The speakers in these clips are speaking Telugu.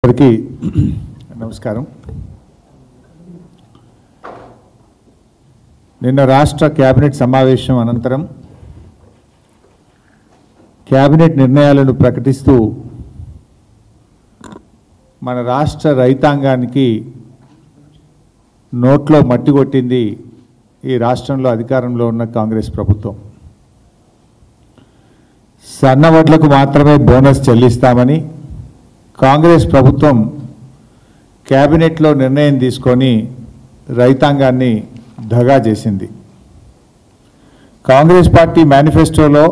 అందరికీ నమస్కారం. నిన్న రాష్ట్ర కేబినెట్ సమావేశం అనంతరం కేబినెట్ నిర్ణయాలను ప్రకటిస్తూ మన రాష్ట్ర రైతాంగానికి నోట్లో మట్టి కొట్టింది ఈ రాష్ట్రంలో అధికారంలో ఉన్న కాంగ్రెస్ ప్రభుత్వం. సన్నవడ్లకు మాత్రమే బోనస్ చెల్లిస్తామని కాంగ్రెస్ ప్రభుత్వం కేబినెట్లో నిర్ణయం తీసుకొని రైతాంగాన్ని దగా చేసింది. కాంగ్రెస్ పార్టీ మేనిఫెస్టోలో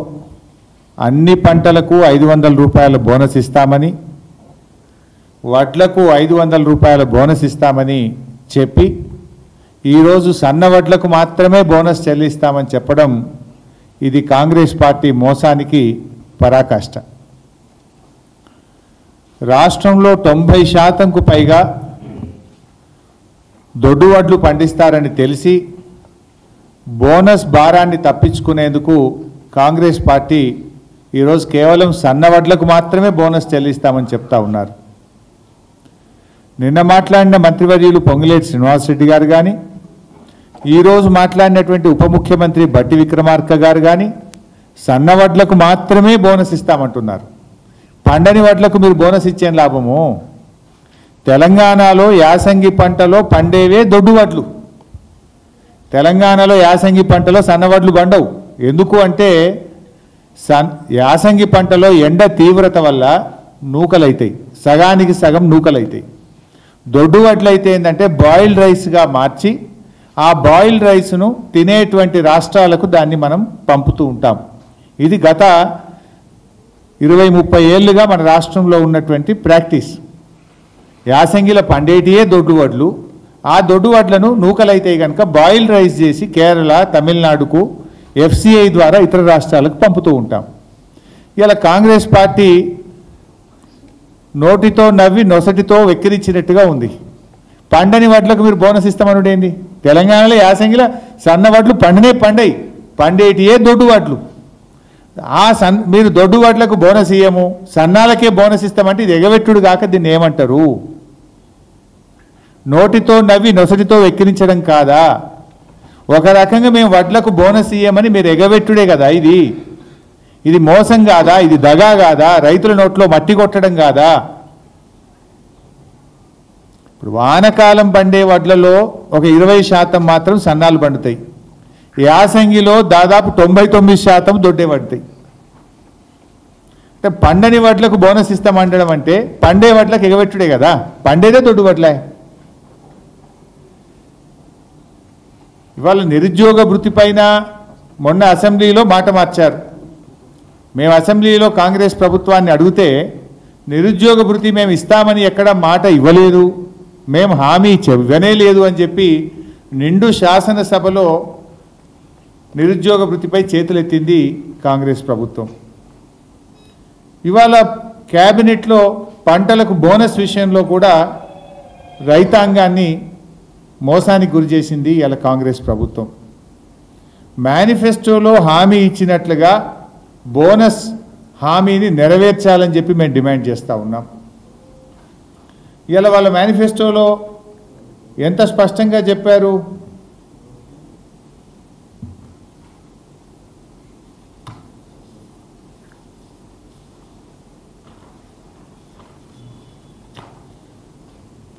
అన్ని పంటలకు 500 రూపాయల బోనస్ ఇస్తామని, వడ్లకు 500 రూపాయల బోనస్ ఇస్తామని చెప్పి ఈరోజు సన్నవడ్లకు మాత్రమే బోనస్ చెల్లిస్తామని చెప్పడం ఇది కాంగ్రెస్ పార్టీ మోసానికి పరాకాష్ట. రాష్ట్రంలో 90% పైగా దొడ్డు వడ్లు పండిస్తారని తెలిసి బోనస్ భారాన్ని తప్పించుకునేందుకు కాంగ్రెస్ పార్టీ ఈరోజు కేవలం సన్నవడ్లకు మాత్రమే బోనస్ చెల్లిస్తామని చెప్తా ఉన్నారు. నిన్న మాట్లాడిన మంత్రివర్యులు పొంగులేటి శ్రీనివాసరెడ్డి గారు కానీ, ఈరోజు మాట్లాడినటువంటి ఉప ముఖ్యమంత్రి బట్టి విక్రమార్క గారు కానీ సన్నవడ్లకు మాత్రమే బోనస్ ఇస్తామంటున్నారు. పండని వడ్లకు మీరు బోనస్ ఇచ్చే లాభము? తెలంగాణలో యాసంగి పంటలో పండేవే దొడ్డు వడ్లు. తెలంగాణలో యాసంగి పంటలో సన్నవడ్లు పండవు. ఎందుకు అంటే యాసంగి పంటలో ఎండ తీవ్రత వల్ల నూకలైతాయి, సగానికి సగం నూకలైతాయి. దొడ్డు వడ్లు అయితే ఏంటంటే బాయిల్డ్ రైస్గా మార్చి ఆ బాయిల్డ్ రైస్ను తినేటువంటి రాష్ట్రాలకు దాన్ని మనం పంపుతూ ఉంటాం. ఇది గత 20-30 ఏళ్ళుగా మన రాష్ట్రంలో ఉన్నటువంటి ప్రాక్టీస్. యాసంగిల పండేటియే దొడ్డు వడ్లు. ఆ దొడ్డు వడ్లను నూకలైతే కనుక బాయిల్డ్ రైస్ చేసి కేరళ, తమిళనాడుకు FCI ద్వారా ఇతర రాష్ట్రాలకు పంపుతూ ఉంటాం. ఇలా కాంగ్రెస్ పార్టీ నోటితో నవ్వి నొసటితో వెక్కిరించినట్టుగా ఉంది. పండని వడ్లకు మీరు బోనస్ ఇస్తామనుడు ఏంది? తెలంగాణలో యాసంగిల సన్న వడ్లు పండేటియే దొడ్డు వడ్లు. మీరు దొడ్డు వడ్లకు బోనస్ ఇయ్యము, సన్నాలకే బోనస్ ఇస్తామంటే ఇది ఎగవెట్టుడు కాక దీన్ని ఏమంటారు? నోటితో నవ్వి నొసటితో వెక్కిరించడం కాదా? ఒక రకంగా మేము వడ్లకు బోనస్ ఇయ్యమని మీరు ఎగవెట్టుడే కదా. ఇది మోసం కాదా? ఇది దగా కాదా? రైతుల నోట్లో మట్టి కొట్టడం కాదా? ఇప్పుడు వానకాలం పండే వడ్లలో ఒక 20% మాత్రం సన్నాలు పండుతాయి. యాసంగిలో దాదాపు 99% దొడ్డే పడతాయి. అంటే పండని వడ్లకు బోనస్ ఇస్తామంటడం అంటే పండే వడ్లకు ఎగబెట్టుడే కదా. పండేదే దొడ్డు వడ్లే. ఇవాళ నిరుద్యోగ భృతి పైన మొన్న అసెంబ్లీలో మాట మార్చారు. మేము అసెంబ్లీలో కాంగ్రెస్ ప్రభుత్వాన్ని అడిగితే నిరుద్యోగ భృతి మేము ఇస్తామని ఎక్కడ మాట ఇవ్వలేదు, మేము హామీ ఇవ్వనే లేదు అని చెప్పి నిండు శాసనసభలో నిరుద్యోగ భృతిపై చేతులెత్తింది కాంగ్రెస్ ప్రభుత్వం. ఇవాళ క్యాబినెట్లో పంటలకు బోనస్ విషయంలో కూడా రైతాంగాన్ని మోసానికి గురి చేసింది ఇలా కాంగ్రెస్ ప్రభుత్వం. మేనిఫెస్టోలో హామీ ఇచ్చినట్లుగా బోనస్ హామీని నెరవేర్చాలని చెప్పి మేము డిమాండ్ చేస్తూ ఉన్నాం. ఇలా వాళ్ళ మేనిఫెస్టోలో ఎంత స్పష్టంగా చెప్పారు?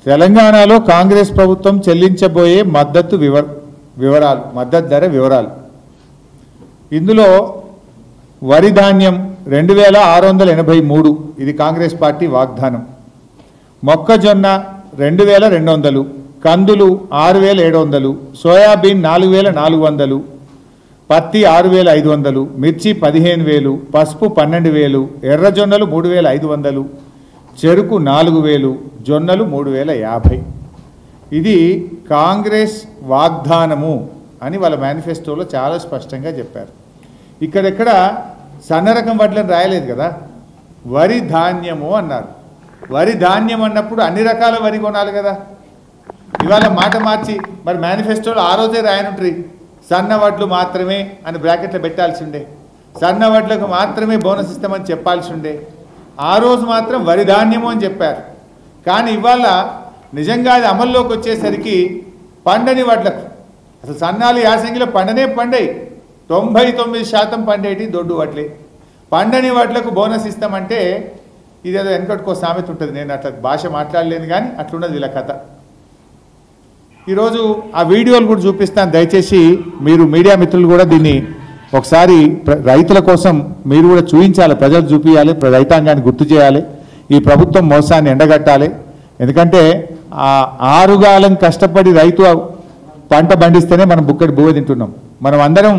తెలంగాణలో కాంగ్రెస్ ప్రభుత్వం చెల్లించబోయే మద్దతు ధర వివరాలు. ఇందులో వరి ధాన్యం 2683, ఇది కాంగ్రెస్ పార్టీ వాగ్దానం. మొక్కజొన్న 2200, కందులు 6700, సోయాబీన్ 4400, పత్తి 6500, మిర్చి 15000, పసుపు 12000, ఎర్రజొన్నలు 3500, చెరుకు 4000, జొన్నలు 3050. ఇది కాంగ్రెస్ వాగ్దానము అని వాళ్ళ మేనిఫెస్టోలో చాలా స్పష్టంగా చెప్పారు. ఇక్కడెక్కడ సన్న రకం వడ్లను రాయలేదు కదా, వరి ధాన్యము అన్నారు. వరి ధాన్యం అన్నప్పుడు అన్ని రకాల వరి కొనాలి కదా. ఇవాళ మాట మార్చి మరి మేనిఫెస్టోలో ఆ రోజే రాయనుంట్రీ సన్న వడ్లు మాత్రమే అని బ్రాకెట్లో పెట్టాల్సి ఉండే, సన్న వడ్లకు మాత్రమే బోనస్ ఇస్తామని చెప్పాల్సి ఉండే. ఆ రోజు మాత్రం వరి ధాన్యము అని చెప్పారు. కానీ ఇవాళ నిజంగా అది అమల్లోకి వచ్చేసరికి పండని వడ్లకు అసలు సన్నాలు యాసంగిలో పండై 99% పండేటి దొడ్డు వడ్లే పండని వడ్లకు బోనస్ ఇస్తామంటే ఇదేదో వెనకట్టుకో సామెత ఉంటుంది. నేను అట్లా భాష మాట్లాడలేను కానీ అట్లున్నది వీళ్ళ కథ. ఈరోజు ఆ వీడియోలు కూడా చూపిస్తాను, దయచేసి మీరు మీడియా మిత్రులు కూడా దీన్ని ఒకసారి రైతుల కోసం మీరు కూడా చూపించాలి, ప్రజలు చూపించాలి, రైతాంగాన్ని గుర్తు చేయాలి, ఈ ప్రభుత్వం మోసాన్ని ఎండగట్టాలి. ఎందుకంటే ఆరుగాలం కష్టపడి రైతు పంట పండిస్తేనే మనం బుక్కడి బువ్వ తింటున్నాం. మనం అందరం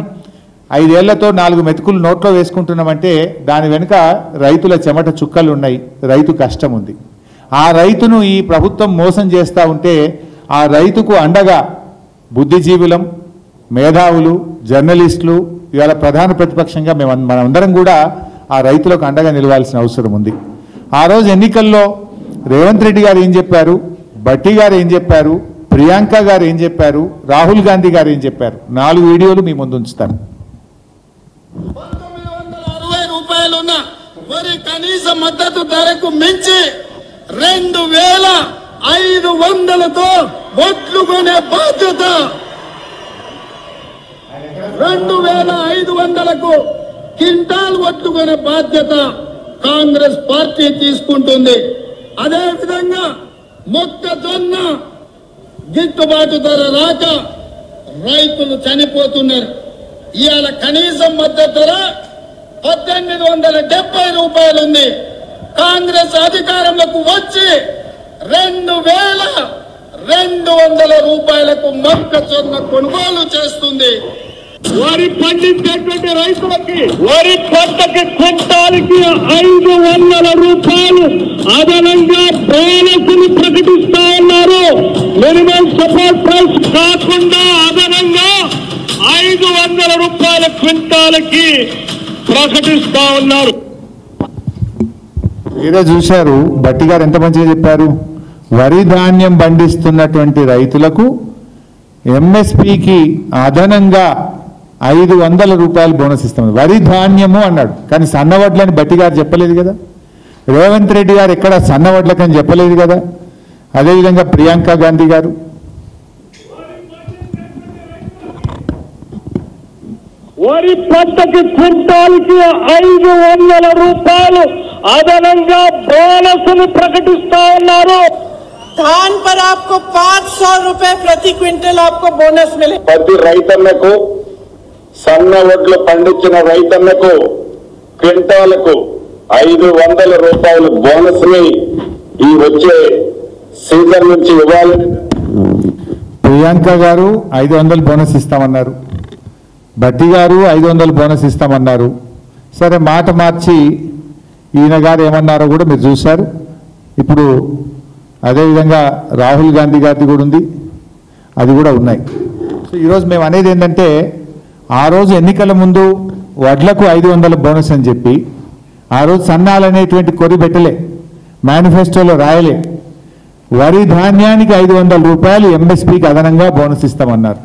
5 ఏళ్లతో 4 మెతుకులు నోట్లో వేసుకుంటున్నామంటే దాని వెనుక రైతుల చెమట చుక్కలు ఉన్నాయి, రైతు కష్టం ఉంది. ఆ రైతును ఈ ప్రభుత్వం మోసం చేస్తూ ఉంటే ఆ రైతుకు అండగా బుద్ధిజీవులం, మేధావులు, జర్నలిస్టులు, ఇవాళ ప్రధాన ప్రతిపక్షంగా మనందరం కూడా ఆ రైతులకు అండగా నిలవాల్సిన అవసరం ఉంది. ఆ రోజు ఎన్నికల్లో రేవంత్ రెడ్డి గారు ఏం చెప్పారు, భట్టి గారు ఏం చెప్పారు, ప్రియాంక గారు ఏం చెప్పారు, రాహుల్ గాంధీ గారు ఏం చెప్పారు, 4 వీడియోలు మీ ముందు ఉంచుతాను. 1960 రూపాయలున్న వరి కనీస మద్దతు ధరకు మించి 2500తో ఒట్లు కొనే బాధ్యత 2500కు క్వింటాల్ ఒట్లు కొనే బాధ్యత కాంగ్రెస్ పార్టీ తీసుకుంటుంది. అదే విధంగా మొక్కజొన్న గిట్టుబాటు ధర రాక రైతులు చనిపోతున్నారు. ఇవాళ కనీస మద్దతు ధర 1870 రూపాయలు ఉంది. కాంగ్రెస్ అధికారంలోకి వచ్చి 2200 రూపాయలకు మొక్కజొన్న కొనుగోలు చేస్తుంది. వరి పండించేటువంటి రైతులకి వరి పంటకి క్వింటాల్కి 500 రూపాయలు అదనంగా బోనస్ని ప్రకటిస్తా ఉన్నారు. మినిమం సపోర్ట్ ప్రైస్ కాకుండా అదనంగా 500 రూపాయల క్వింటాల్కి ప్రకటిస్తా ఉన్నారు. మీరే చూశారు భట్టి గారు ఎంత మంచిగా చెప్పారు. వరి ధాన్యం పండిస్తున్నటువంటి రైతులకు ఎంఎస్పికి అదనంగా 500 రూపాయలు బోనస్ ఇస్తాం. వరి ధాన్యము అన్నాడు, కానీ సన్నవడ్లని భట్టి గారు చెప్పలేదు కదా. రేవంత్ రెడ్డి గారు ఎక్కడ సన్నవడ్లకని చెప్పలేదు కదా. అదేవిధంగా ప్రియాంక గాంధీ గారు వరి పంటకి క్వింటాల్కి 500 రూపాయలు అదనంగా బోనస్ని ప్రకటిస్తా ఉన్నారు. धान पर आपको 500 रुपए प्रति क्विंटल आपको बोनस मिले. ప్రతి రైతన్నకు సన్న వడ్లు పండించిన రైతన్నకు క్వింటాలకు 500 రూపాయలు బోనస్ ని ఈ వచ్చే సీజన్ నుంచి ఇవ్వాలి. ప్రియాంక గారు 500 బోనస్ ఇస్తామన్నారు, భట్టి గారు 500 బోనస్ ఇస్తామన్నారు. సరే మాట మార్చి ఈయన గారు ఏమన్నారో కూడా మీరు చూశారు. ఇప్పుడు అదేవిధంగా రాహుల్ గాంధీ గారిది కూడా ఉంది, అది కూడా ఉన్నాయి. సో ఈరోజు మేము అనేది ఏంటంటే ఆ రోజు ఎన్నికల ముందు వడ్లకు 500 బోనస్ అని చెప్పి ఆ రోజు సన్నాలు అనేటువంటి కొరి పెట్టలే, మేనిఫెస్టోలో రాయలే. వరి ధాన్యానికి 500 రూపాయలు ఎంఎస్పికి అదనంగా బోనస్ ఇస్తామన్నారు.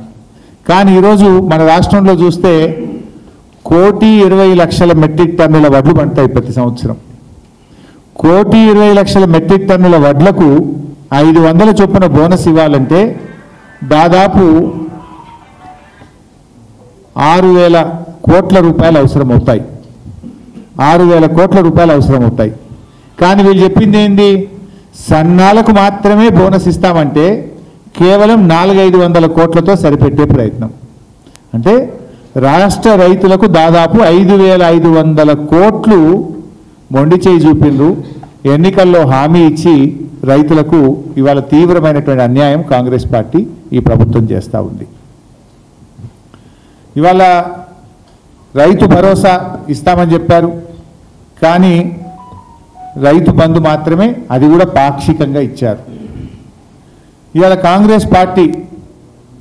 కానీ ఈరోజు మన రాష్ట్రంలో చూస్తే 1,20,00,000 మెట్రిక్ టన్నుల వడ్లు పండుతాయి ప్రతి సంవత్సరం. 1,20,00,000 మెట్రిక్ టన్నుల వడ్లకు 500 చొప్పున బోనస్ ఇవ్వాలంటే దాదాపు 6,000 కోట్ల రూపాయలు అవసరమవుతాయి. 6,000 కోట్ల రూపాయలు అవసరమవుతాయి. కానీ వీళ్ళు చెప్పింది ఏంది, సన్నాలకు మాత్రమే బోనస్ ఇస్తామంటే కేవలం 400-500 కోట్లతో సరిపెట్టే ప్రయత్నం. అంటే రాష్ట్ర రైతులకు దాదాపు 5,500 కోట్లు మొండి చేయి చూపిండ్రు. ఎన్నికల్లో హామీ ఇచ్చి రైతులకు ఇవాళ తీవ్రమైనటువంటి అన్యాయం కాంగ్రెస్ పార్టీ ఈ ప్రభుత్వం చేస్తూ ఉంది. ఇవాళ రైతు భరోసా ఇస్తామని చెప్పారు, కానీ రైతు బంధు మాత్రమే, అది కూడా పాక్షికంగా ఇచ్చారు. ఇవాళ కాంగ్రెస్ పార్టీ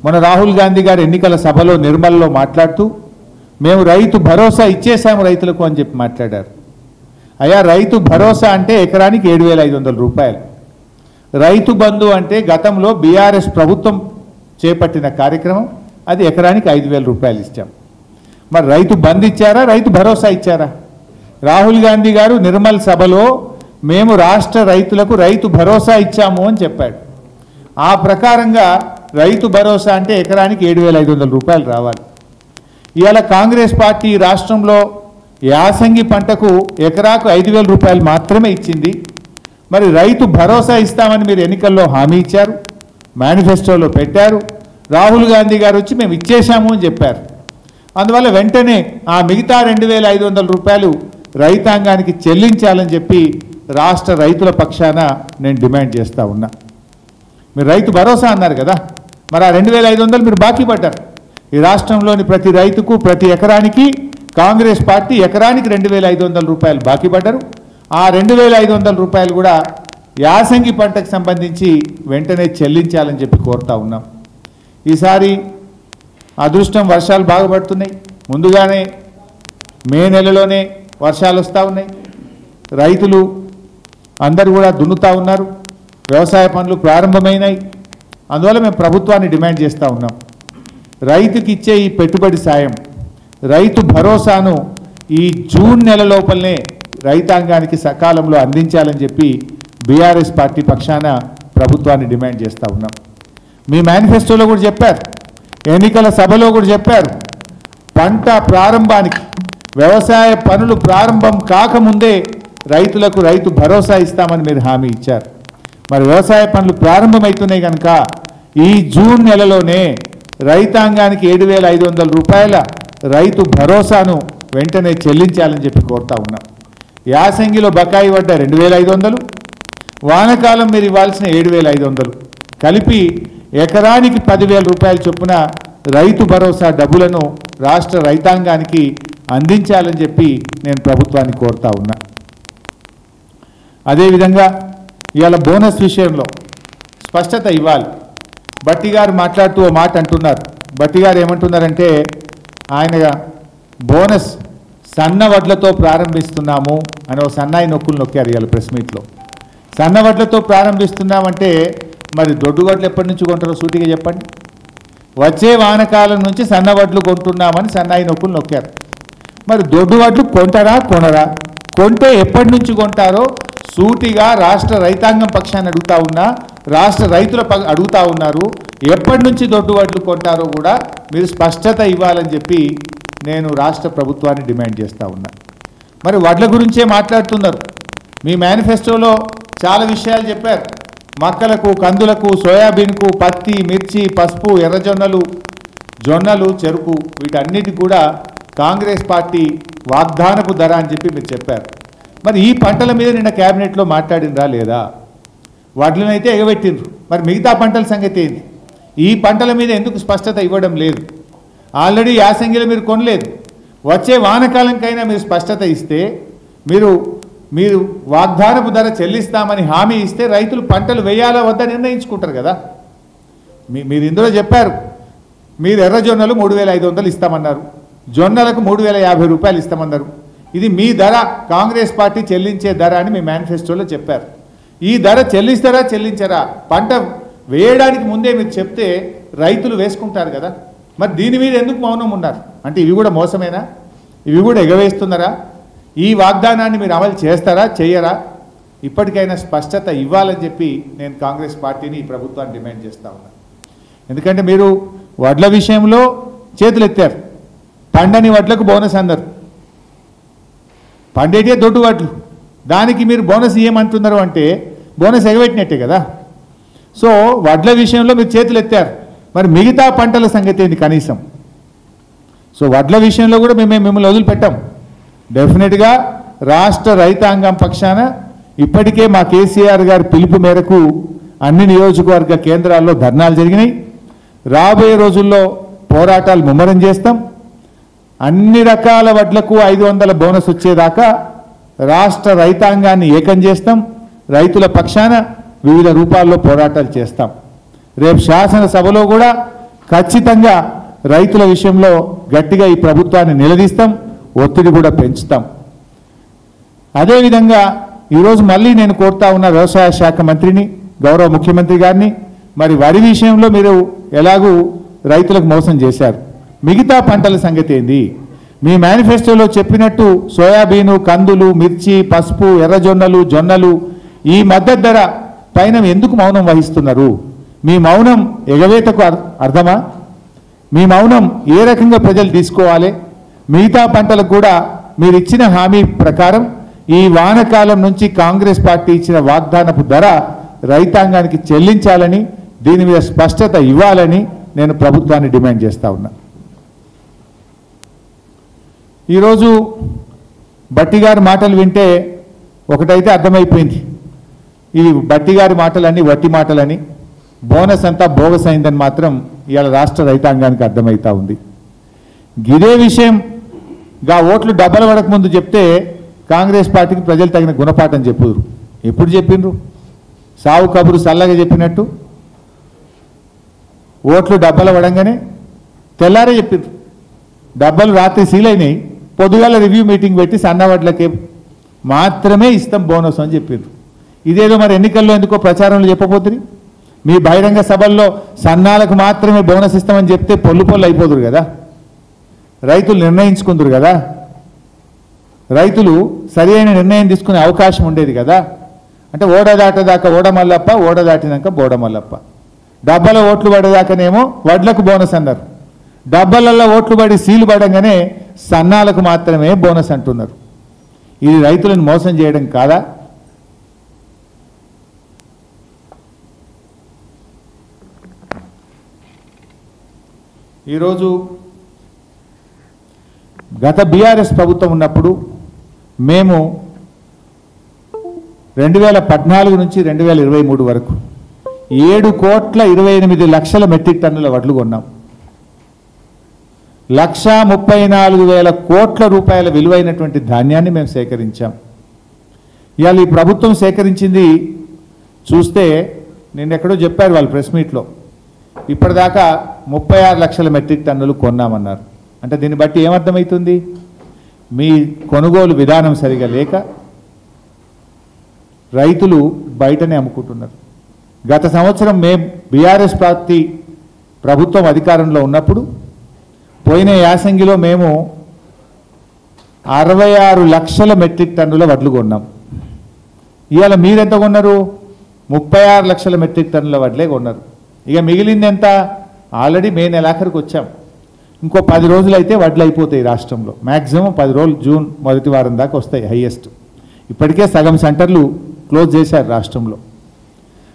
మన రాహుల్ గాంధీ గారు ఎన్నికల సభలో నిర్మల్లో మాట్లాడుతూ మేము రైతు భరోసా ఇచ్చేసాము రైతులకు అని చెప్పి మాట్లాడారు. అయ్యా, రైతు భరోసా అంటే ఎకరానికి 7,500 రూపాయలు. రైతు బంధు అంటే గతంలో బీఆర్ఎస్ ప్రభుత్వం చేపట్టిన కార్యక్రమం, అది ఎకరానికి 5,000 రూపాయలు ఇచ్చాం. మరి రైతు బంధు ఇచ్చారా, రైతు భరోసా ఇచ్చారా? రాహుల్ గాంధీ గారు నిర్మల్ సభలో మేము రాష్ట్ర రైతులకు రైతు భరోసా ఇచ్చాము అని చెప్పాడు. ఆ ప్రకారంగా రైతు భరోసా అంటే ఎకరానికి 7,500 రూపాయలు రావాలి. ఇవాళ కాంగ్రెస్ పార్టీ రాష్ట్రంలో యాసంగి పంటకు ఎకరాకు 5,000 రూపాయలు మాత్రమే ఇచ్చింది. మరి రైతు భరోసా ఇస్తామని మీరు ఎన్నికల్లో హామీ ఇచ్చారు, మేనిఫెస్టోలో పెట్టారు. రాహుల్ గాంధీ గారు వచ్చి మేము ఇచ్చేశాము అని చెప్పారు. అందువల్ల వెంటనే ఆ మిగతా 2,500 రూపాయలు రైతాంగానికి చెల్లించాలని చెప్పి రాష్ట్ర రైతుల పక్షాన నేను డిమాండ్ చేస్తూ ఉన్నా. మీరు రైతు భరోసా అన్నారు కదా, మరి ఆ 2,500 మీరు బాకీ పడ్డారు. ఈ రాష్ట్రంలోని ప్రతి రైతుకు ప్రతి ఎకరానికి కాంగ్రెస్ పార్టీ ఎకరానికి 2,500 రూపాయలు బాకీ పడ్డారు. ఆ 2,500 రూపాయలు కూడా యాసంగి పంటకు సంబంధించి వెంటనే చెల్లించాలని చెప్పి కోరుతా ఉన్నాం. ఈసారి అదృష్టం వర్షాలు బాగా పడుతున్నాయి. ముందుగానే మే నెలలోనే వర్షాలు వస్తూ ఉన్నాయి. రైతులు అందరూ కూడా దున్నుతూ ఉన్నారు. వ్యవసాయ పనులు ప్రారంభమైనాయి. అందువల్ల మేము ప్రభుత్వాన్ని డిమాండ్ చేస్తూ ఉన్నాం. రైతుకి ఇచ్చే ఈ పెట్టుబడి సాయం, రైతు భరోసాను ఈ జూన్ నెల లోపలనే రైతాంగానికి సకాలంలో అందించాలని చెప్పి బీఆర్ఎస్ పార్టీ పక్షాన ప్రభుత్వాన్ని డిమాండ్ చేస్తూ ఉన్నాం. మీ మేనిఫెస్టోలో కూడా చెప్పారు, ఎన్నికల సభలో కూడా చెప్పారు, పంట ప్రారంభానికి వ్యవసాయ పనులు ప్రారంభం కాకముందే రైతులకు రైతు భరోసా ఇస్తామని మీరు హామీ ఇచ్చారు. మరి వ్యవసాయ పనులు ప్రారంభమవుతున్నాయి కనుక ఈ జూన్ నెలలోనే రైతాంగానికి 7,500 రూపాయల రైతు భరోసాను వెంటనే చెల్లించాలని చెప్పి కోరుతా ఉన్నాం. యాసంగిలో బకాయి పడ్డ 2,500, వానకాలం మీరు ఇవ్వాల్సిన 7,500 కలిపి ఎకరానికి 10,000 రూపాయల చొప్పున రైతు భరోసా డబ్బులను రాష్ట్ర రైతాంగానికి అందించాలని చెప్పి నేను ప్రభుత్వాన్ని కోరుతా ఉన్నా. అదేవిధంగా ఇవాళ బోనస్ విషయంలో స్పష్టత ఇవ్వాలి. బట్టి గారు మాట్లాడుతూ ఓ మాట అంటున్నారు. బట్టి గారు ఏమంటున్నారంటే ఆయన బోనస్ సన్న వడ్లతో ప్రారంభిస్తున్నాము అని ఓ సన్నాయి నొక్కులు నొక్కారు ఇవాళ ప్రెస్ మీట్లో. సన్న వడ్లతో ప్రారంభిస్తున్నామంటే మరి దొడ్డు వడ్లు ఎప్పటి నుంచి కొంటారో సూటిగా చెప్పండి. వచ్చే వానకాలం నుంచి సన్న వడ్లు కొంటున్నామని సన్నాయి నొక్కులు నొక్కారు. మరి దొడ్డు వడ్లు కొంటారా కొనరా, కొంటే ఎప్పటి నుంచి కొంటారో సూటిగా రాష్ట్ర రైతాంగం పక్షాన్ని అడుగుతా ఉన్నా, రాష్ట్ర రైతుల అడుగుతా ఉన్నారు. ఎప్పటి నుంచి దొడ్డు వడ్లు కొంటారో కూడా మీరు స్పష్టత ఇవ్వాలని చెప్పి నేను రాష్ట్ర ప్రభుత్వాన్ని డిమాండ్ చేస్తూ ఉన్నా. మరి వడ్ల గురించే మాట్లాడుతున్నారు. మీ మేనిఫెస్టోలో చాలా విషయాలు చెప్పారు. మక్కలకు, కందులకు, సోయాబీన్కు, పత్తి, మిర్చి, పసుపు, ఎర్రజొన్నలు, జొన్నలు, చెరుకు వీటన్నిటి కూడా కాంగ్రెస్ పార్టీ వాగ్దానపు ధర అని చెప్పి మీరు చెప్పారు. మరి ఈ పంటల మీద నిన్న క్యాబినెట్లో మాట్లాడినరా లేదా? వడ్లనైతే ఎగబెట్టిండ్రు, మరి మిగతా పంటల సంగతి ఏంటి? ఈ పంటల మీద ఎందుకు స్పష్టత ఇవ్వడం లేదు? ఆల్రెడీ యాసంగిలో మీరు కొనలేదు. వచ్చే వానకాలంకైనా మీరు స్పష్టత ఇస్తే, మీరు వాగ్దానపు ధర చెల్లిస్తామని హామీ ఇస్తే రైతులు పంటలు వేయాలా వద్దా నిర్ణయించుకుంటారు కదా. మీరు ఇందులో చెప్పారు, మీరు ఎర్రజొన్నలు 3,500 ఇస్తామన్నారు, జొన్నలకు 3,050 రూపాయలు ఇస్తామన్నారు. ఇది మీ ధర, కాంగ్రెస్ పార్టీ చెల్లించే ధర అని మీ మేనిఫెస్టోలో చెప్పారు. ఈ ధర చెల్లిస్తారా చెల్లించరా? పంట వేయడానికి ముందే మీరు చెప్తే రైతులు వేసుకుంటారు కదా. మరి దీని మీద ఎందుకు మౌనం ఉన్నారు? అంటే ఇవి కూడా మోసమేనా? ఇవి కూడా ఎగవేస్తున్నారా? ఈ వాగ్దానాన్ని మీరు అమలు చేస్తారా చేయరా? ఇప్పటికైనా స్పష్టత ఇవ్వాలని చెప్పి నేను కాంగ్రెస్ పార్టీని ఈ ప్రభుత్వాన్ని డిమాండ్ చేస్తూ ఉన్నాను. ఎందుకంటే మీరు వడ్ల విషయంలో చేతులు ఎత్తారు. పండని వడ్లకు బోనస్ అన్నారు, పండేటే దొడ్డు వడ్లు, దానికి మీరు బోనస్ ఇవ్వమంటున్నారు అంటే బోనస్ ఎగబెట్టినట్టే కదా. సో వడ్ల విషయంలో మీరు చేతులు ఎత్తారు, మరి మిగతా పంటల సంగతి ఏంటి కనీసం? సో వడ్ల విషయంలో కూడా మేము మిమ్మల్ని వదిలిపెట్టాం. డెఫినెట్గా రాష్ట్ర రైతాంగం పక్షాన ఇప్పటికే మా కేసీఆర్ గారి పిలుపు మేరకు అన్ని నియోజకవర్గ కేంద్రాల్లో ధర్నాలు జరిగినాయి. రాబోయే రోజుల్లో పోరాటాలు ముమ్మరం చేస్తాం. అన్ని రకాల వడ్లకు 500 బోనస్ వచ్చేదాకా రాష్ట్ర రైతాంగాన్ని ఏకం చేస్తాం. రైతుల పక్షాన వివిధ రూపాల్లో పోరాటాలు చేస్తాం. రేపు శాసనసభలో కూడా ఖచ్చితంగా రైతుల విషయంలో గట్టిగా ఈ ప్రభుత్వాన్ని నిలదీస్తాం, ఒత్తిడి కూడా పెంచుతాం. అదేవిధంగా ఈరోజు మళ్ళీ నేను కోరుతా ఉన్న వ్యవసాయ శాఖ మంత్రిని, గౌరవ ముఖ్యమంత్రి గారిని, మరి వరి విషయంలో మీరు ఎలాగూ రైతులకు మోసం చేశారు, మిగతా పంటల సంగతి ఏంది? మీ మేనిఫెస్టోలో చెప్పినట్టు సోయాబీను, కందులు, మిర్చి, పసుపు, ఎర్రజొన్నలు, జొన్నలు ఈ మద్దతు ధర పైన ఎందుకు మౌనం వహిస్తున్నారు? మీ మౌనం ఎగవేతకు అర్థమా? మీ మౌనం ఏ రకంగా ప్రజలు తీసుకోవాలి? మిగతా పంటలకు కూడా మీరు ఇచ్చిన హామీ ప్రకారం ఈ వానకాలం నుంచి కాంగ్రెస్ పార్టీ ఇచ్చిన వాగ్దానపు ధర రైతాంగానికి చెల్లించాలని, దీని మీద స్పష్టత ఇవ్వాలని నేను ప్రభుత్వాన్ని డిమాండ్ చేస్తా ఉన్నా. ఈరోజు బట్టి గారి మాటలు వింటే ఒకటైతే అర్థమైపోయింది, ఇవి బట్టి గారి మాటలని వట్టి మాటలని, బోనస్ అంతా బోగస్ అయిందని మాత్రం ఇవాళ రాష్ట్ర రైతాంగానికి అర్థమవుతా ఉంది. ఇదే విషయంగా ఓట్లు డబ్బలు పడక ముందు చెప్తే కాంగ్రెస్ పార్టీకి ప్రజలు తగిన గుణపాఠం చెప్పుదురు. ఎప్పుడు చెప్పిండ్రు? సావు కబురు సల్లగా చెప్పినట్టు ఓట్లు డబ్బలు పడంగానే తెల్లారే చెప్పిండ్రు. డబ్బలు రాత్రి సీల్ అయినాయి, పొద్దుగాల రివ్యూ మీటింగ్ పెట్టి సన్నవడ్లకే మాత్రమే ఇస్తాం బోనస్ అని చెప్పిండ్రు. ఇదేదో మరి ఎన్నికల్లో ఎందుకో ప్రచారంలో చెప్పబోతుంది. మీ బహిరంగ సభల్లో సన్నాలకు మాత్రమే బోనస్ ఇస్తామని చెప్తే పొల్లు అయిపోదురు కదా, రైతులు నిర్ణయించుకుందరు కదా, రైతులు సరి అయిన నిర్ణయం తీసుకునే అవకాశం ఉండేది కదా. అంటే ఓడ దాటదాకా ఓడమల్లప్ప, ఓడ దాటినాక బోడమల్లప్ప. డబ్బాల ఓట్లు పడేదాకానేమో వడ్లకు బోనస్ అన్నారు, డబ్బాలలో ఓట్లు పడి సీలు పడంగానే సన్నాలకు మాత్రమే బోనస్ అంటున్నారు. ఇది రైతులను మోసం చేయడం కాదా? ఈరోజు గత బీఆర్ఎస్ ప్రభుత్వం ఉన్నప్పుడు మేము 2014 నుంచి 2023 వరకు 7,28,00,000 మెట్రిక్ టన్నుల వడ్లు కొన్నాం. 1,34,000 కోట్ల రూపాయల విలువైనటువంటి ధాన్యాన్ని మేము సేకరించాం. ఇవాళ ఈ ప్రభుత్వం సేకరించింది చూస్తే నిన్నెక్కడో చెప్పారు వాళ్ళు ప్రెస్ మీట్లో, ఇప్పటిదాకా 36 లక్షల మెట్రిక్ టన్నులు కొన్నామన్నారు. అంటే దీన్ని బట్టి ఏమర్థమవుతుంది? మీ కొనుగోలు విధానం సరిగా లేక రైతులు బయటనే అమ్ముకుంటున్నారు. గత సంవత్సరం బీఆర్ఎస్ పార్టీ ప్రభుత్వం అధికారంలో ఉన్నప్పుడు పోయిన యాసంగిలో మేము 66 లక్షల మెట్రిక్ టన్నుల వడ్లు కొన్నాం. ఇవాళ మీరెంత కొన్నారు? 36 లక్షల మెట్రిక్ టన్నుల వడ్లే కొన్నారు. ఇక మిగిలింది ఎంత? ఆల్రెడీ మే నెలాఖరికి వచ్చాం. ఇంకో 10 రోజులు అయితే వడ్లు అయిపోతాయి రాష్ట్రంలో. మ్యాక్సిమం 10 రోజులు, జూన్ మొదటి వారం దాకా వస్తాయి హైయెస్ట్. ఇప్పటికే సగం సెంటర్లు క్లోజ్ చేశారు రాష్ట్రంలో.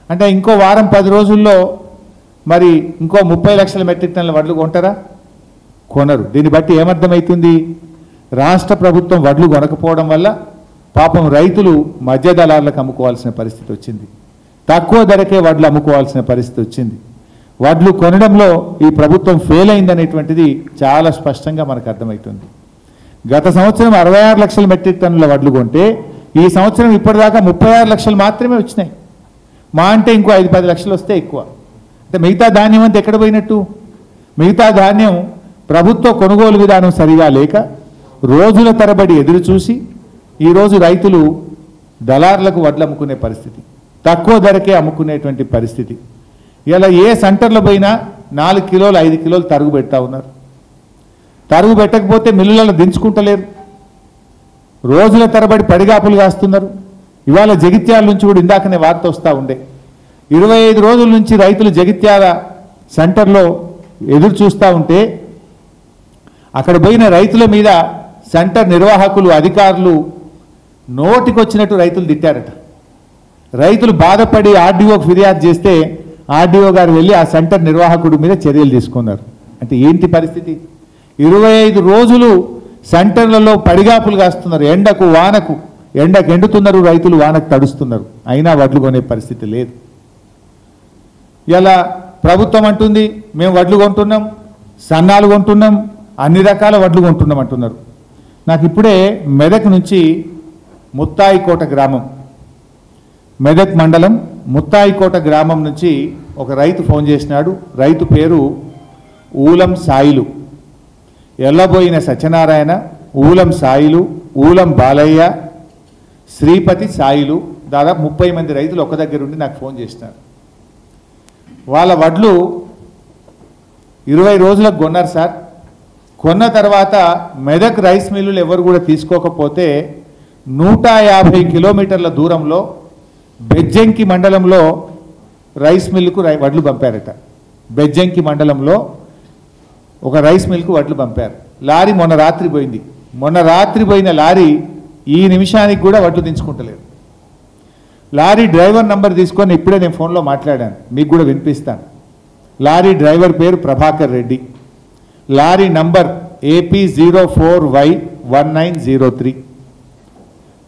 అంటే ఇంకో వారం 10 రోజుల్లో మరి ఇంకో 30 లక్షల మెట్రిక్ టన్నుల వడ్లు కొంటారా? కొనరు. దీన్ని బట్టి ఏమర్థమవుతుంది? రాష్ట్ర ప్రభుత్వం వడ్లు కొనకపోవడం వల్ల పాపం రైతులు మధ్య దళార్లకు అమ్ముకోవాల్సిన పరిస్థితి వచ్చింది, తక్కువ ధరకే వడ్లు అమ్ముకోవాల్సిన పరిస్థితి వచ్చింది. వడ్లు కొనడంలో ఈ ప్రభుత్వం ఫెయిల్ అయిందనేటువంటిది చాలా స్పష్టంగా మనకు అర్థమవుతుంది. గత సంవత్సరం 66 లక్షల మెట్రిక్ టన్నుల వడ్లు కొంటే ఈ సంవత్సరం ఇప్పటిదాకా 36 లక్షలు మాత్రమే వచ్చినాయి. మా అంటే ఇంకో 5-10 లక్షలు వస్తే ఎక్కువ. అంటే మిగతా ధాన్యం అంతా ఎక్కడ పోయినట్టు? మిగతా ధాన్యం ప్రభుత్వ కొనుగోలు విధానం సరిగా లేక రోజుల తరబడి ఎదురు చూసి ఈరోజు రైతులు దళార్లకు వడ్లు అమ్ముకునే పరిస్థితి, తక్కువ ధరకే అమ్ముకునేటువంటి పరిస్థితి. ఇలా ఏ సెంటర్లో పోయినా 4 కిలోలు 5 కిలోలు తరుగు పెడతా ఉన్నారు. తరుగు పెట్టకపోతే మిల్లులలో దించుకుంటలేరు, రోజుల తరబడి పడిగాపులు కాస్తున్నారు. ఇవాళ జగిత్యాల నుంచి కూడా ఇందాకనే వార్త వస్తూ ఉండే, 25 రోజుల నుంచి రైతులు జగిత్యాల సెంటర్లో ఎదురు చూస్తూ ఉంటే అక్కడ పోయిన రైతుల మీద సెంటర్ నిర్వాహకులు, అధికారులు నోటికొచ్చినట్టు రైతులు తిట్టారట. రైతులు బాధపడి ఆర్డీఓకి ఫిర్యాదు చేస్తే ఆర్డీఓ గారు వెళ్ళి ఆ సెంటర్ నిర్వాహకుడి మీద చర్యలు తీసుకున్నారు. అంటే ఏంటి పరిస్థితి? 25 రోజులు సెంటర్లలో పడిగాపులు కాస్తున్నారు. ఎండకు వానకు, ఎండకు ఎండుతున్నారు రైతులు, వానకు తడుస్తున్నారు, అయినా వడ్లు కొనే పరిస్థితి లేదు. ఇలా ప్రభుత్వం అంటుంది మేము వడ్లు కొంటున్నాం, సన్నాలు కొంటున్నాం, అన్ని రకాల వడ్లు కొంటున్నాం అంటున్నారు. నాకు ఇప్పుడే మెదక్ నుంచి ముత్తాయికోట గ్రామం, మెదక్ మండలం ముత్తాయికోట గ్రామం నుంచి ఒక రైతు ఫోన్ చేసినాడు. రైతు పేరు ఊలం సాయిలు, ఎల్లబోయిన సత్యనారాయణ, ఊలం సాయిలు, ఊలం బాలయ్య, శ్రీపతి సాయిలు, దాదాపు 30 మంది రైతులు ఒక దగ్గర ఉండి నాకు ఫోన్ చేసినారు. వాళ్ళ వడ్లు 20 రోజులకు కొన్నారు సార్, కొన్న తర్వాత మెదక్ రైస్ మిల్లులు ఎవరు కూడా తీసుకోకపోతే 150 కిలోమీటర్ల దూరంలో బెజ్జంకి మండలంలో రైస్ మిల్లుకు వడ్లు పంపారట. బెజ్జంకి మండలంలో ఒక రైస్ మిల్కు వడ్లు పంపారు. లారీ మొన్న రాత్రి పోయింది. మొన్న రాత్రి పోయిన లారీ ఈ నిమిషానికి కూడా వడ్లు దించుకుంటలేదు. లారీ డ్రైవర్ నంబర్ తీసుకొని ఇప్పుడే నేను ఫోన్లో మాట్లాడాను, మీకు కూడా వినిపిస్తాను. లారీ డ్రైవర్ పేరు Prabhakar Reddy. Lorry number AP04Y1903.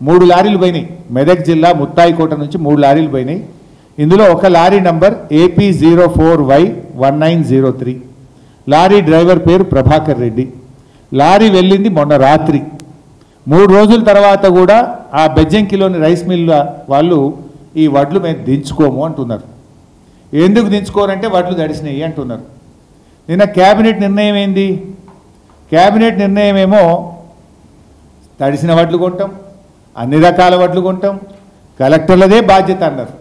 3 లారీలు పోయినాయి. మెదక్ జిల్లా ముత్తాయికోట నుంచి 3 లారీలు పోయినాయి. ఇందులో ఒక lorry number AP04Y1903. Lorry driver పేరు ప్రభాకర్ రెడ్డి. లారీ వెళ్ళింది మొన్న రాత్రి. 3 రోజుల తర్వాత కూడా ఆ బెజ్జంకిలోని రైస్ మిల్ వాళ్ళు ఈ వడ్లు మేము దించుకోము అంటున్నారు. ఎందుకు దించుకోరంటే వడ్లు తడిసినాయి అంటున్నారు. నిన్న క్యాబినెట్ నిర్ణయం ఏంది? క్యాబినెట్ నిర్ణయం ఏమో తడిసిన వడ్లు కొంటాం, అన్ని రకాల వడ్లు కొంటాం, కలెక్టర్లదే బాధ్యత అన్నారు.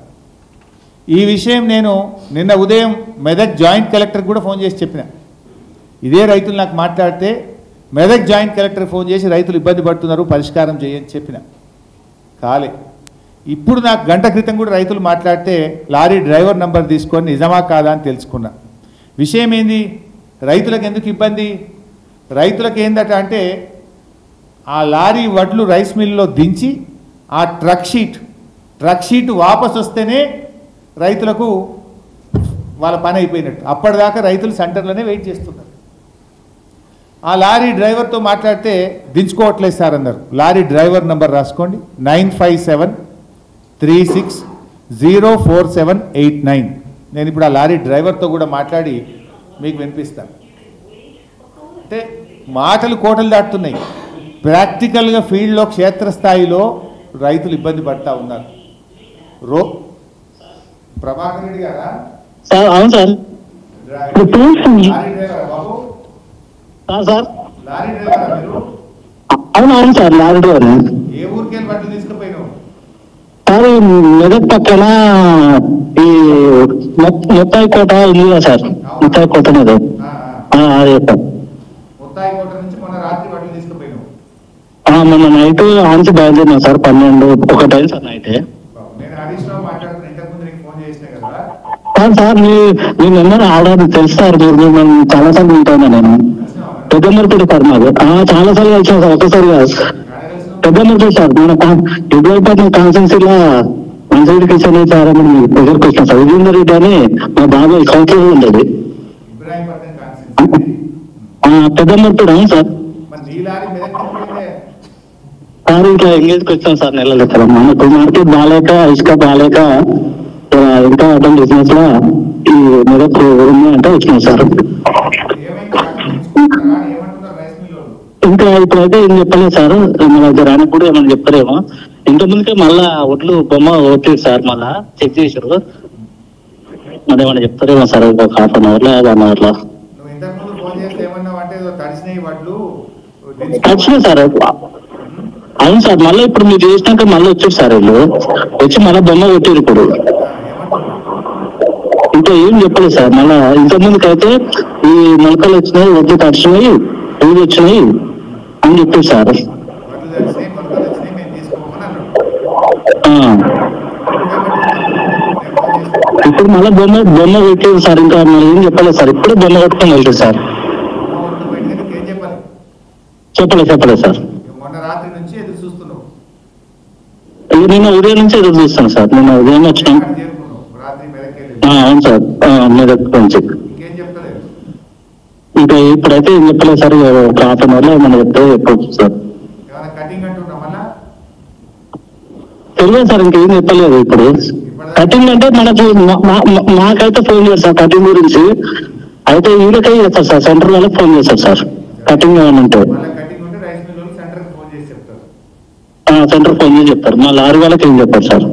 ఈ విషయం నేను నిన్న ఉదయం మెదక్ జాయింట్ కలెక్టర్కి కూడా ఫోన్ చేసి చెప్పిన. ఇదే రైతులు నాకు మాట్లాడితే మెదక్ జాయింట్ కలెక్టర్ ఫోన్ చేసి రైతులు ఇబ్బంది పడుతున్నారు, పరిష్కారం చేయని చెప్పిన. కాలే. ఇప్పుడు నాకు గంట క్రితం కూడా రైతులు మాట్లాడితే లారీ డ్రైవర్ నంబర్ తీసుకొని నిజమా కాదా అని తెలుసుకున్నా. విషయం ఏంది? రైతులకు ఎందుకు ఇబ్బంది? రైతులకు ఏందట అంటే ఆ లారీ వడ్లు రైస్ మిల్లో దించి ఆ ట్రక్ షీట్ వాపస్ వస్తేనే రైతులకు వాళ్ళ పని అయిపోయినట్టు. అప్పటిదాకా రైతులు సెంటర్లోనే వెయిట్ చేస్తున్నారు. ఆ లారీ డ్రైవర్తో మాట్లాడితే దించుకోవట్లేదు సార్ అన్నారు. లారీ డ్రైవర్ నంబర్ రాసుకోండి, 9573604789. నేను ఇప్పుడు ఆ లారీ డ్రైవర్తో కూడా మాట్లాడి మీకు వినిపిస్తాను. అంటే మాటలు కోటలు దాటుతున్నాయి. ప్రాక్టికల్గా ఫీల్డ్లో క్షేత్రస్థాయిలో రైతులు ఇబ్బంది పడతా ఉన్నారు. ప్రభాకర్ రెడ్డి గారా? అవును సార్. లారీ డ్రైవరా బాబు? సార్ లారీ డ్రైవరా మీరు? అవును సార్, లారీ డ్రైవర్. ఏ ఊరికి వెళ్ళి బట్టలు తీసుకుపోయినావు? సార్ మెదక్ పక్కన ఈ ముత్తాయికోట ఉంది కదా సార్, ముత్తాయికోట అదే సార్. ముత్తాయికోట నుంచి మొన్న రాత్రి బట్టలు తీసుకుపోయినావు? మొన్న నైట్ ఆన్సి బయలుదేరినా సార్, 12-1 అయింది సార్ నైట్. నేను హరీష్ రావు మాట్లాడుతున్నా, ఇంతకుముందు నీకు ఫోన్ చేసినా కదా సార్. మీ నెంబర్ ఆర్డర్ తెలుసు సార్, మీరు చాలా సార్లు ఉంటాను నేను. పెద్దమర్పేట సార్ మాది. చాలా సార్లు కలిసాను సార్, ఒకసారి కాదు. పెద్దమర్పేట సార్, మన ఇబ్రాహీంపట్నం కాన్స్టిట్యూన్సీలో మంచిరెడ్డి కిషన్ సార్ అని దగ్గరికి వచ్చిన సార్. విజేందర్ రెడ్డి అని మా బాబాయ్ కౌన్సిలర్ ఉండేది. పెద్దమర్పేట. అవును సార్. సార్ ఇట్లా ఎంగేజ్కి వచ్చాం సార్, నెలలు సార్. మనకు మార్కెట్ బాగాలేక, ఇసుక బాగాలేక ఇంకా అటెండ్ బిజినెస్ లో ఈ మెదక్ ఉంది అంటే వచ్చినాం సార్. ఇంకా ఇప్పుడైతే ఏం చెప్పలేదు సార్, మన రానికి కూడా ఏమన్నా చెప్తారేమో. ఇంతకుముందుకే మళ్ళా ఒడ్లు బొమ్మ కొట్టారు సార్, మళ్ళా చెక్ చేసారు. మరి ఏమన్నా చెప్తారేమో సార్, ఒక ½ అన్ అవర్ లో 1 అవర్ లో తడిచినాయి సార్. అవును సార్, మళ్ళీ ఇప్పుడు మీరు చేసినాక మళ్ళీ వచ్చారు సార్, వీళ్ళు వచ్చి మళ్ళీ బొమ్మ కొట్టారు. ఇప్పుడు ఇంకా ఏం చెప్పలేదు సార్. మళ్ళా ఇంతకుముందుకు అయితే ఈ మొలకలు వచ్చినాయి, వడ్లు తడిచినాయి, పూలు వచ్చినాయి అని చెప్పారు సార్. ఇప్పుడు మళ్ళీ బొమ్మ కొట్టారు సార్. ఇంకా మళ్ళీ ఏం చెప్పలేదు సార్, ఇప్పుడు బొమ్మ కొట్టుకొని వెళ్తారు సార్. చెప్పలేదు సార్. నిన్న ఉదయం నుంచి ఎదురు చూస్తాను సార్. నిన్న ఉదయం వచ్చినాం. అవును సార్, మెదక్ నుంచి. ఇంకా ఇప్పుడైతే ఏం చెప్పలేదు సార్, ఒక ½ అన్ అవర్ లో ఏమన్నా చెప్తే చెప్పవచ్చు సార్. తెలియదు సార్, ఇంకేం చెప్పలేదు. ఇప్పుడు కటింగ్ అంటే మనకి మాకైతే ఫోన్ చేస్తారు సార్ కటింగ్ గురించి. అయితే వీళ్ళకై చేస్తారు సార్, సెంటర్ వాళ్ళకి ఫోన్ చేస్తారు సార్ కటింగ్ ఏమైనా ఉంటే. సెంటర్ ఫోన్ చేసి చెప్తారు. మా లారీ వాళ్ళకి ఏం చెప్పారు సార్.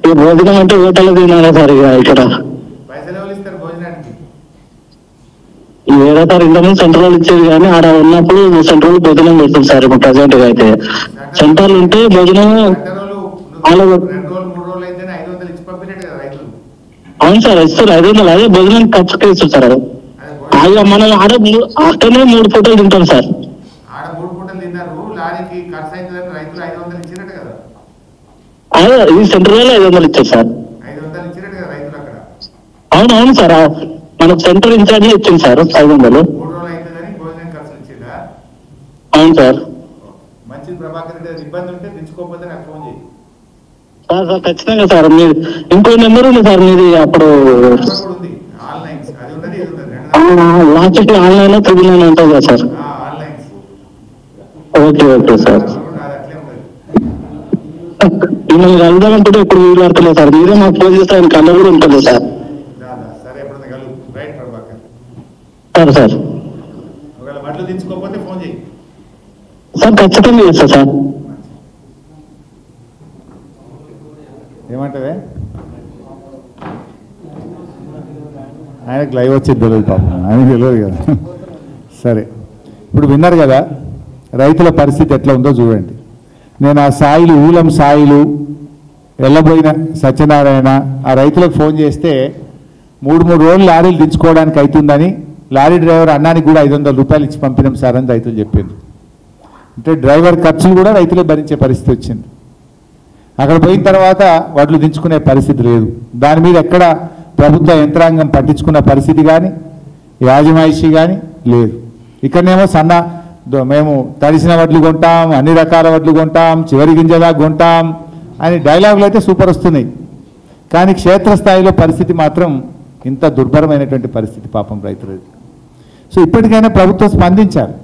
ఈ భోజనం అంటే హోటల్ తినాలా సార్? ఇక ఇక్కడ వేరే సార్ ఇంతకుముందు సెంటర్ వాళ్ళు ఇచ్చేది, కానీ ఆడ ఉన్నప్పుడు సెంటర్ వాళ్ళు భోజనం పెడతారు సార్. ఇప్పుడు ప్రజెంట్ గా అయితే సెంటర్లు ఉంటే భోజనం అవును సార్ ఇస్తారు 500 అదే భోజనం ఖర్చుకే ఇస్తారు సార్ అది. అయ్యా మనం అక్కడనే 3 పూటలు తింటాం సార్. ఆడ 3 పూటలు తిన్నారు, లారీకి ఖర్చు అవుతుందని రైతులు 500 ఇచ్చినట్టు కదా. అదే ఈ సెంటర్ లో 500 ఇచ్చారు సార్. 500 ఇచ్చినట్టు కదా రైతులు అక్కడ. అవును సార్ మనకు సెంటర్ ఇన్ఛార్జ్ ఇచ్చింది సార్ 500. 3 రోజులు అవుతుందని భోజనం ఖర్చులు ఇచ్చిందా? అవును సార్. మంచిది ప్రభాకర్ రెడ్డి, ఇబ్బంది ఉంటే తెచ్చుకోకపోతే నాకు ఫోన్ చేయి. సార్ ఖచ్చితంగా సార్. మీరు ఇంకో నెంబర్ ఉంది సార్ మీది అప్పుడు ఉంది ఆన్లైన్స్, అది ఉన్నది ఇది ఉన్నది. లాస్ట్ ఆన్లైన్ 999 ఉంటుంది కదా సార్. ఆన్లైన్స్. Okay sir. అట్లే ఉన్నది. మిమ్మల్ని కలుద్దామంటే ఇప్పుడు వీలు పడతలేదు సార్. మీరే మాకు ఫోన్ చేస్తే ఆయన కళ్ళ కూడా ఉంటుంది సార్. సరే ఎప్పుడు కలు రైట్ ప్రభాకర్. సార్ ఒకవేళ బట్టలు తెచ్చుకోకపోతే ఫోన్ చేయి సార్. ఖచ్చితంగా చేస్తా సార్. ఏమంటావే? ఆయనకు లైవ్ వచ్చేది తెలియదు పాపం, ఆయనకు తెలియదు కదా. సరే ఇప్పుడు విన్నారు కదా రైతుల పరిస్థితి ఎట్లా ఉందో చూడండి. నేను ఆ సాయిలు ఊలం సాయిలు వెళ్ళబోయిన సత్యనారాయణ ఆ రైతులకు ఫోన్ చేస్తే 3 రోజులు లారీలు దించుకోవడానికి అవుతుందని లారీ డ్రైవర్ అన్నానికి కూడా 500 రూపాయలు ఇచ్చి పంపినాం సార్ అని రైతులు చెప్పారు. అంటే డ్రైవర్ ఖర్చులు కూడా రైతులే భరించే పరిస్థితి వచ్చింది. అక్కడ పోయిన తర్వాత వడ్లు దించుకునే పరిస్థితి లేదు. దాని మీద ఎక్కడ ప్రభుత్వ యంత్రాంగం పట్టించుకున్న పరిస్థితి కానీ యాజమాయిషి కానీ లేదు. ఇక్కడనేమో మేము తడిసిన వడ్లు కొంటాం, అన్ని రకాల వడ్లు కొంటాం, చివరి గింజలా కొంటాం అని డైలాగులు అయితే సూపర్ వస్తున్నాయి. కానీ క్షేత్రస్థాయిలో పరిస్థితి మాత్రం ఇంత దుర్భరమైనటువంటి పరిస్థితి పాపం రైతులు. సో ఇప్పటికైనా ప్రభుత్వం స్పందించాలి.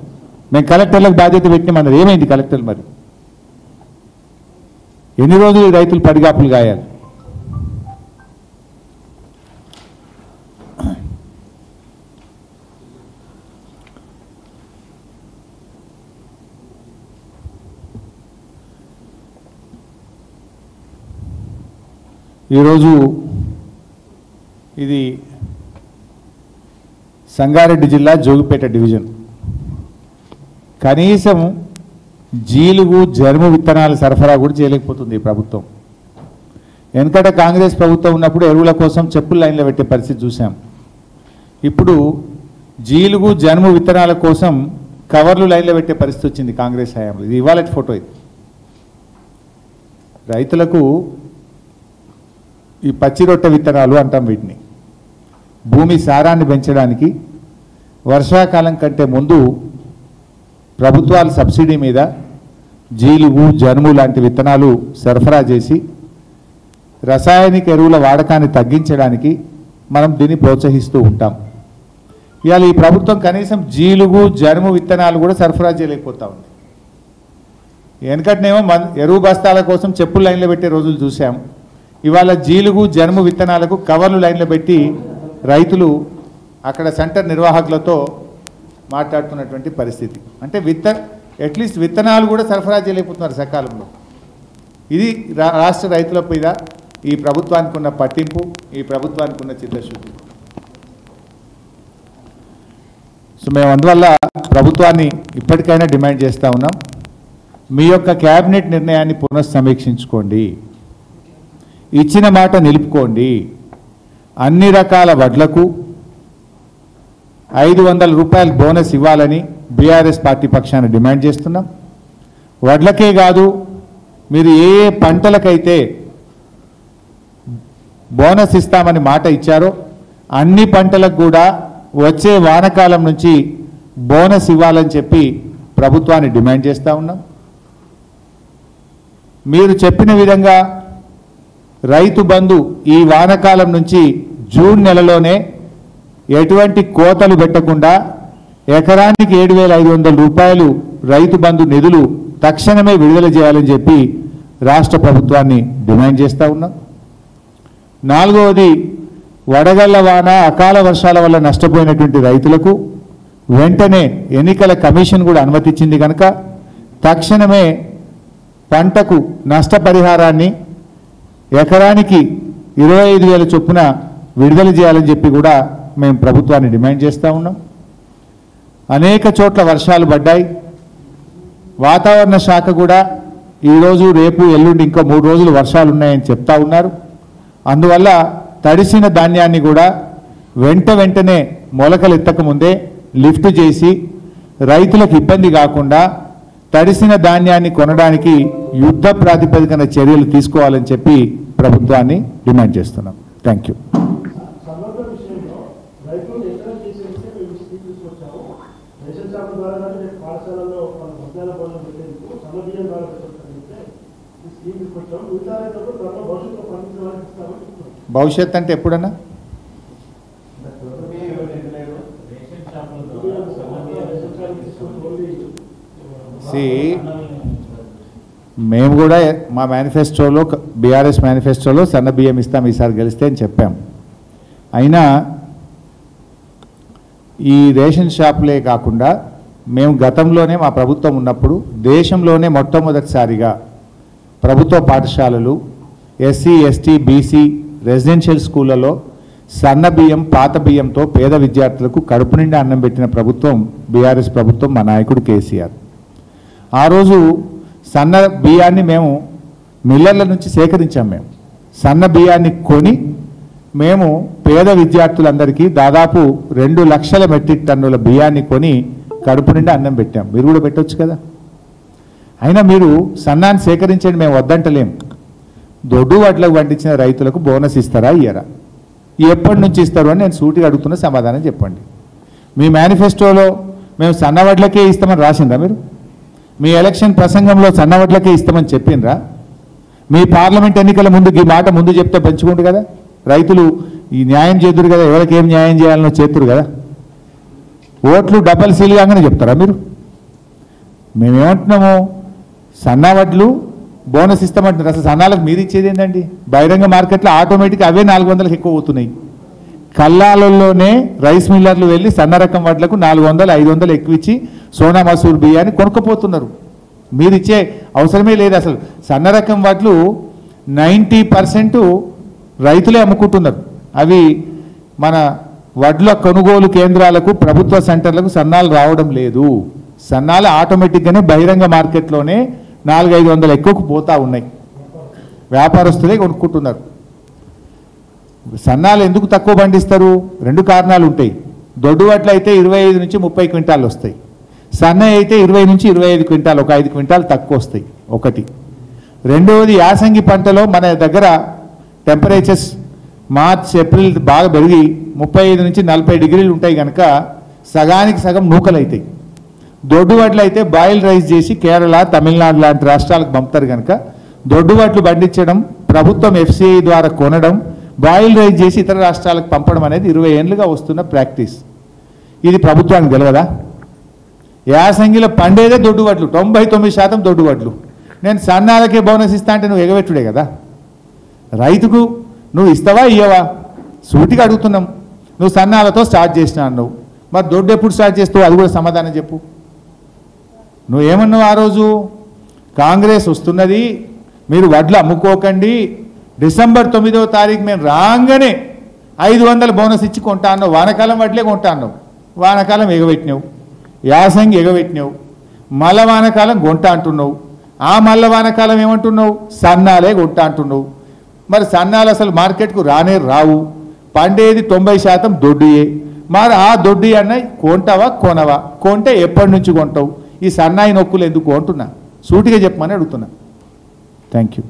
మేము కలెక్టర్లకు బాధ్యత పెట్టినామన్నది ఏమైంది? కలెక్టర్లు మరి ఎన్ని రోజులు ఈ రైతులు పడిగాపులు గాయాలి? ఈరోజు ఇది సంగారెడ్డి జిల్లా జోగిపేట డివిజన్. కనీసం జీలుగు జరుము విత్తనాల సరఫరా కూడా చేయలేకపోతుంది ఈ ప్రభుత్వం. వెనకట కాంగ్రెస్ ప్రభుత్వం ఉన్నప్పుడు ఎరువుల కోసం చెప్పులు లైన్లో పెట్టే పరిస్థితి చూసాం. ఇప్పుడు జీలుగు జరుము విత్తనాల కోసం కవర్లు లైన్లో పెట్టే పరిస్థితి వచ్చింది కాంగ్రెస్ హయాంలో. ఇది ఇవాళ ఫోటో. ఇది రైతులకు ఈ పచ్చి రొట్టె విత్తనాలు అంటాం వీటిని. భూమి సారాన్ని పెంచడానికి వర్షాకాలం కంటే ముందు ప్రభుత్వాలు సబ్సిడీ మీద జీలుగు జనుము లాంటి విత్తనాలు సరఫరా చేసి రసాయనిక ఎరువుల వాడకాన్ని తగ్గించడానికి మనం దీన్ని ప్రోత్సహిస్తూ ఉంటాం. ఇవాళ ఈ ప్రభుత్వం కనీసం జీలుగు జనుము విత్తనాలు కూడా సరఫరా చేయలేకపోతా ఉంది. వెనకటనేమో ఎరువు బస్తాల కోసం చెప్పులు లైన్లో పెట్టే రోజులు చూసాం. ఇవాళ జీలుగు జనుము విత్తనాలకు కవర్లు లైన్లో పెట్టి రైతులు అక్కడ సెంటర్ నిర్వాహకులతో మాట్లాడుతున్నటువంటి పరిస్థితి. అంటే అట్లీస్ట్ విత్తనాలు కూడా సరఫరా చేయలేకపోతున్నారు సకాలంలో. ఇది రాష్ట్ర రైతుల మీద ఈ ప్రభుత్వానికి ఉన్న పట్టింపు, ఈ ప్రభుత్వానికి ఉన్న చిత్తశుద్ధి. సో మేము అందువల్ల ప్రభుత్వాన్ని ఇప్పటికైనా డిమాండ్ చేస్తూ ఉన్నాం, మీ యొక్క క్యాబినెట్ నిర్ణయాన్ని పునఃసమీక్షించుకోండి, ఇచ్చిన మాట నిలుపుకోండి. అన్ని రకాల వడ్లకు 500 రూపాయలు బోనస్ ఇవ్వాలని బీఆర్ఎస్ పార్టీ పక్షాన డిమాండ్ చేస్తున్నాం. వడ్లకే కాదు, మీరు ఏ పంటలకైతే బోనస్ ఇస్తామని మాట ఇచ్చారో అన్ని పంటలకు కూడా వచ్చే వానకాలం నుంచి బోనస్ ఇవ్వాలని చెప్పి ప్రభుత్వాన్ని డిమాండ్ చేస్తూ ఉన్నాం. మీరు చెప్పిన విధంగా రైతు బంధు ఈ వానకాలం నుంచి జూన్ నెలలోనే ఎటువంటి కోతలు పెట్టకుండా ఎకరానికి 7,500 రూపాయలు రైతు బంధు నిధులు తక్షణమే విడుదల చేయాలని చెప్పి రాష్ట్ర ప్రభుత్వాన్ని డిమాండ్ చేస్తూ ఉన్నాం. 4వది, వడగళ్ల వాన అకాల వర్షాల వల్ల నష్టపోయినటువంటి రైతులకు వెంటనే ఎన్నికల కమిషన్ కూడా అనుమతించింది కనుక తక్షణమే పంటకు నష్టపరిహారాన్ని ఎకరానికి 25,000 చొప్పున విడుదల చేయాలని చెప్పి కూడా మేము ప్రభుత్వాన్ని డిమాండ్ చేస్తూ ఉన్నాం. అనేక చోట్ల వర్షాలు పడ్డాయి. వాతావరణ శాఖ కూడా ఈరోజు రేపు ఎల్లుండి ఇంకా 3 రోజులు వర్షాలు ఉన్నాయని చెప్తా ఉన్నారు. అందువల్ల తడిసిన ధాన్యాన్ని కూడా వెంటనే మొలకలు ఎత్తకముందే లిఫ్ట్ చేసి రైతులకు ఇబ్బంది కాకుండా తడిసిన ధాన్యాన్ని కొనడానికి యుద్ధ ప్రాతిపదికన చర్యలు తీసుకోవాలని చెప్పి ప్రభుత్వాన్ని డిమాండ్ చేస్తున్నాం. Thank you. భవిష్యత్ అంటే ఎప్పుడన్నా మేము కూడా మా మేనిఫెస్టోలో బీఆర్ఎస్ మేనిఫెస్టోలో సన్న బియ్యం ఇస్తాం ఈసారి గెలిస్తే అని చెప్పాం. అయినా ఈ రేషన్ షాపులే కాకుండా మేము గతంలోనే మా ప్రభుత్వం ఉన్నప్పుడు దేశంలోనే మొట్టమొదటిసారిగా ప్రభుత్వ పాఠశాలలు ఎస్సీ ఎస్టీ బీసీ రెసిడెన్షియల్ స్కూళ్ళలో సన్న బియ్యం పాత బియ్యంతో పేద విద్యార్థులకు కడుపు నిండా అన్నం పెట్టిన ప్రభుత్వం బీఆర్ఎస్ ప్రభుత్వం, మా నాయకుడు కేసీఆర్. ఆ రోజు సన్న బియ్యాన్ని మేము మిల్లర్ల నుంచి సేకరించాం. మేము సన్న బియ్యాన్ని కొని మేము పేద విద్యార్థులందరికీ దాదాపు 2 లక్షల మెట్రిక్ టన్నుల బియ్యాన్ని కొని కడుపు నిండా అన్నం పెట్టాం. మీరు కూడా పెట్టవచ్చు కదా. అయినా మీరు సన్నాన్ని సేకరించండి, మేము వద్దంటలేం. దొడ్డు వడ్లకు పండించిన రైతులకు బోనస్ ఇస్తారా ఇయ్యరా? ఎప్పటి నుంచి ఇస్తారు అని నేను సూటిగా అడుగుతున్న సమాధానం చెప్పండి. మీ మేనిఫెస్టోలో మేము సన్నవడ్లకే ఇస్తామని రాసిందా? మీరు మీ ఎలక్షన్ ప్రసంగంలో సన్నవడ్లకే ఇస్తామని చెప్పిండ్రా? మీ పార్లమెంట్ ఎన్నికల ముందు ఈ మాట ముందు చెప్తే పెంచుకుంటు కదా, రైతులు ఈ న్యాయం చేతురు కదా, ఎవరికి ఏం న్యాయం చేయాలనో చేతురు కదా. ఓట్లు డబల్ సీలుగానే చెప్తారా మీరు? మేమేమంటున్నాము, సన్నవడ్లు బోనస్ ఇస్తామంటున్నారు. అసలు సన్నాలకు మీరు ఇచ్చేది ఏంటండి? బహిరంగ మార్కెట్లో ఆటోమేటిక్ అవే 400లకు ఎక్కువ అవుతున్నాయి. కల్లాలలోనే రైస్ మిల్లర్లు వెళ్ళి సన్న రకం వడ్లకు 400, 500 ఎక్కువ ఇచ్చి సోనా మసూర్ బియ్యాన్ని కొనుక్కపోతున్నారు. మీరు ఇచ్చే అవసరమే లేదు. అసలు సన్న రకం వడ్లు 90% రైతులే అమ్ముకుంటున్నారు. అవి మన వడ్ల కొనుగోలు కేంద్రాలకు ప్రభుత్వ సెంటర్లకు సన్నాలు రావడం లేదు. సన్నాలు ఆటోమేటిక్గానే బహిరంగ మార్కెట్లోనే 400-500 ఎక్కువకు పోతా ఉన్నాయి. వ్యాపారస్తులే కొనుక్కుంటున్నారు. సన్నాలు ఎందుకు తక్కువ పండిస్తారు? 2 కారణాలు ఉంటాయి. దొడ్డు వడ్లు అయితే 25 నుంచి 30 క్వింటాలు వస్తాయి. సన్న అయితే 20 నుంచి 25 క్వింటాలు, ఒక 5 క్వింటాలు తక్కువ వస్తాయి. ఒకటి. రెండవది, యాసంగి పంటలో మన దగ్గర టెంపరేచర్స్ మార్చ్ ఏప్రిల్ బాగా పెరిగి 35 నుంచి 40 డిగ్రీలు ఉంటాయి కనుక సగానికి సగం నూకలు అవుతాయి. దొడ్డు వడ్లు అయితే బాయిల్ రైస్ చేసి కేరళ, తమిళనాడు లాంటి రాష్ట్రాలకు పంపుతారు కనుక దొడ్డు వడ్లు పండించడం, ప్రభుత్వం FCI ద్వారా కొనడం, బాయిల్ రైస్ చేసి ఇతర రాష్ట్రాలకు పంపడం అనేది 20 ఏళ్ళుగా వస్తున్న ప్రాక్టీస్. ఇది ప్రభుత్వానికి తెలియదా? యాసంగిలో పండేదే దొడ్డు వడ్లు, 99% దొడ్డు వడ్లు. నేను సన్నాలకే బోనస్ ఇస్తా అంటే నువ్వు ఎగబెట్టుడే కదా. రైతుకు నువ్వు ఇస్తావా ఇయ్యవా? సూటిగా అడుగుతున్నాం. నువ్వు సన్నాలతో స్టార్ట్ చేసినా అన్నావు, మరి దొడ్డు ఎప్పుడు స్టార్ట్ చేస్తావు? అది కూడా సమాధానం చెప్పు. నువ్వేమన్నావు ఆ రోజు? కాంగ్రెస్ వస్తున్నది, మీరు వడ్లు అమ్ముకోకండి, డిసెంబర్ 9వ తారీఖు మేము రాగానే 500 బోనస్ ఇచ్చి కొంటా అన్నావు. వానకాలం వడ్లే కొంటా అన్నావు. వానకాలం ఎగబెట్టినావు, యాసంగి ఎగబెట్టినావు, మల్ల వానకాలం కొంటా అంటున్నావు. ఆ మల్ల వానకాలం ఏమంటున్నావు? సన్నాలే కొంటా అంటున్నావు. మరి సన్నాలు అసలు మార్కెట్కు రానే రావు. పండేది 90% దొడ్డుయే. మరి ఆ దొడ్డు అన్న కొంటావా కొనవా? కొంటే ఎప్పటి నుంచి కొంటావు? ఈ సన్నాయి నొక్కులు ఎందుకు అంటున్నా? సూటిగా చెప్పమని అడుగుతున్నా. Thank you.